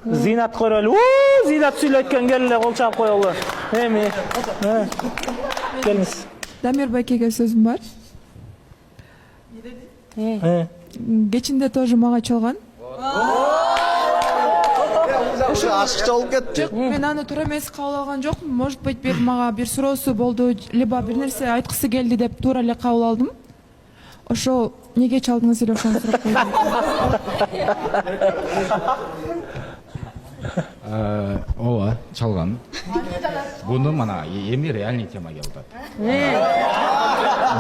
Зинат көрөлү. Зинат сүйлөткөн келе кол чаап коелу. Эми. Келиңиз. Дамир байкеге сөзүм бар. Кечинде тоже мага чалган. Ашыкча болуп кетти. Мен аны туура эмес кабыл алган жокмун. Может быть, бир мага бир суроосу болду, либо бир нерсе айткысы келди деп туура эле кабыл алдым. Ошо неге чалдыңыз эле ошону сурап койдум. Ооба, чалган. Буну мана эми реальный тема келди.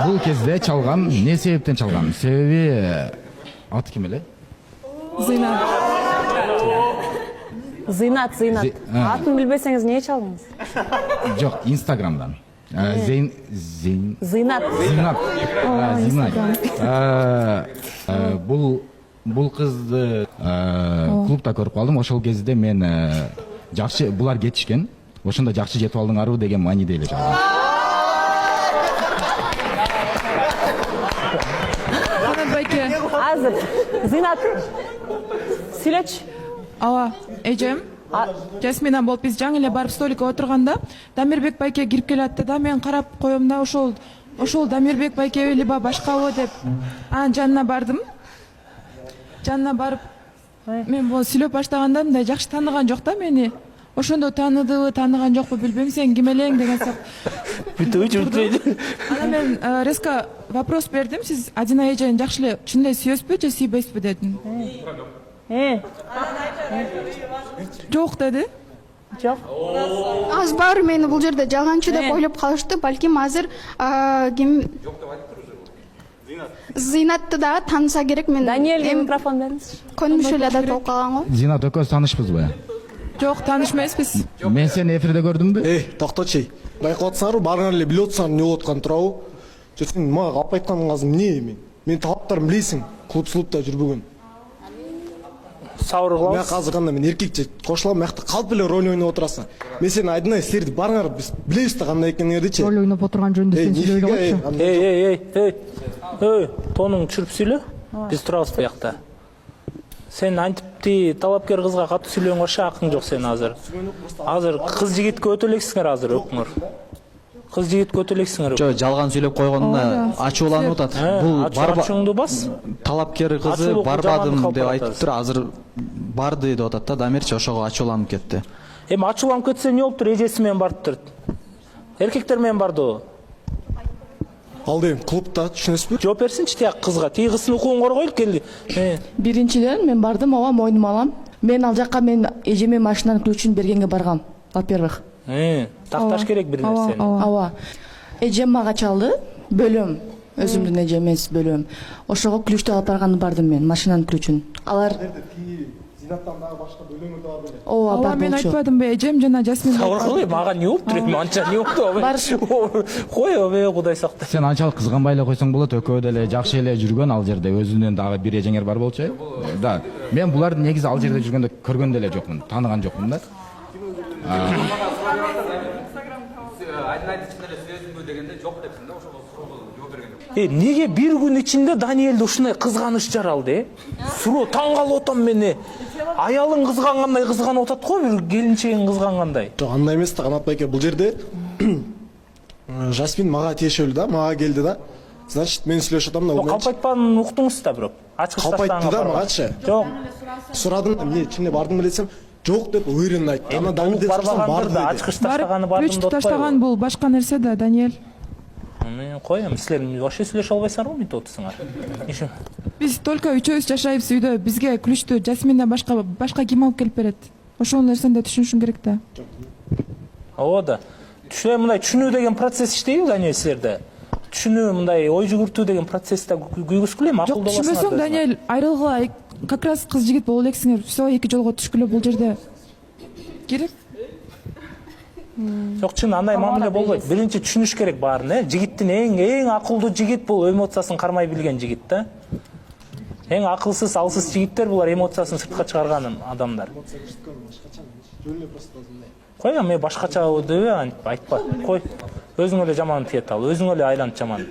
Бул кезде чалган, эмне себептен чалган? Себеби аты ким эле? Зинат. Атын билбесеңиз эмне чалдыңыз? Жок, Инстаграмдан. Зинат. Бул кызды клубда көрүп калдым. Ошол кезде мен жакшы булар кетишкен. Ошондо жакшы жетип алдыңарбы деген мааниде эле чалдым. Азыр Зинат сүйлөчү. Ооба, эжем. Жасмина болуп биз жаңы эле барып столикке отурганда Дамирбек байке кирип келатты да, мен карап коем да, ошол Дамирбек байкеби либо башкабы деп анын жанына бардым. Жанына барып мен бул сүйлөп баштаганда мындай жакшы тааныган жок да мени. Ошондо тааныдыбы, тааныган жокпу билбейм, сен ким элең деген сыяктуу. Анан мен резко вопрос бердим, сиз Адина эжени жакшы эле чын эле сүйөсүзбү же сүйбөйсүзбү дедим. Жок деди. Жок. Аз бар мени бул жерде жалганчы деп ойлоп калышты. Балким азыр ким Зинатты да таныса керек. Мен Даниэлге микрофон бериңиз. Көнүмүш эле да болуп калган го. Зинат экөөбүз таанышпызбы? Жок, тааныш эмеспиз. Мен сени эфирде көрдүмбү? Токточу. Байкап атсаңарбы, барыңар эле билип атсаңар эмне болуп атканын турабы? Же сен мага калп айтканыңыз эмне эми? Мен талаптарымды билесиң, клубта жүрбөгөн. Сауыр кылабыз. Мен азыр кандай мен эркекче кошулам, мыякта калп эле роль ойноп отурасың. Мен сени Айдына силерди барыңар биз билебиз да кандай экениңердичи. Роль ойноп отурган жөнүндө сен сүйлөй койчу. Тонуң түшүрүп сүйлө. Биз турабыз буякта. Сен антипти талапкер кызга катуу сүйлөгөнгө каршы акың жок сен азыр. Азыр кыз жигитке өтө элексиңер азыр өкмөр. Кыз жигитке өтө элексиңер. Жо, жалган сүйлөп койгонуна ачууланып атат. Бул ачууңду бас. Талапкер кызы барбадым деп айтыптыр. Азыр барды деп атат да, Дамирчи ошого ачууланып кетти. Эми ачууланып кетсе эмне болуптур? Эжеси менен барыптыр. Эркектер менен барды. Ал дейм клубта түшүнөсүзбү? Жооп берсинчи тияк кызга. Тиги кыздын укугун коргойлук келди. Биринчиден мен бардым, ооба, мойнума алам. Мен ал жакка мен эжеме машинанын ключун бергенге баргам. Во-первых. Такташ керек бир нерсени. Ооба. Эжем мага чалды, бөлөм. Өзүмдүн эжем эмес, бөлөм. Ошого ключту алып барганы бардым мен, машинанын ключун. Алар Зинаттан дагы башка бөлөмү да бар беле. Ооба, бар Мен болчу. айтпадымбы, эжем жана Жасмин. Сабыр кылый, мага эмне болуптур эми анча эмне болуптур? Кой, Кудай сактасын. Сен анчалык кызганбай эле койсоң болот, экөө деле жакшы эле жүргөн ал жерде, өзүнөн дагы бир эжеңер бар болчу. Да, мен буларды негизи ал жерде жүргөндө көргөн деле жокмун, тааныган жокмун да. Неге бир күн ичинде Даниэлде ушундай кызганыч жаралды? Суроо таң калып атам мени. Аялың кызгангандай кызганып атат го, бир келинчегин кызгангандай. Жок, андай эмес да, Канат байке, бул жерде Жасмин мага тиешелүү да, мага келди да. Значит, мен сүйлөшүп атам да. Калп айтпаганын уктуңуз да бирок. Ачкыч Калп таштаганга. айтты да магачы. Жок. Сурадым, эмне ичине бардым белесем, жок деп уверенно айтты. Ана Дамир деп чыксам барды. Ачкыч таштаганы бардым Ключту таштаган бул башка нерсе да, Даниэль. Мен коем, силер вообще сүйлөшө албайсыңарбы, мынтип отурсуңар? Биз только үчөөбүз жашайбыз үйдө. Бизге ключту Жасминден башка ким алып келип берет? Ошол нерсени да түшүнүшүң керек да. Ооба да. Мындай түшүнүү деген процесс иштейби Даниэль силерде? Түшүнүү, мындай ой жүгүртүү деген процессте күйгүзгүлө эми акылдуу боласыңар. Түшүнбөсөң, Даниэль, айрылгыла как раз кыз жигит боло элексиңер. Все эки жолго түшкүлө бул жерде. Керек. Жок, чын андай мамиле болбойт. Биринчи түшүнүш керек баарын, Жигиттин эң акылдуу жигит бул эмоциясын кармай билген жигит да. Эң акылсыз, алсыз жигиттер булар эмоциясын сыртка чыгарган адамдар. Кой, мен башкача деп айтпа. Кой. Өзүң эле жаман тиет ал, өзүң эле айланып жаман.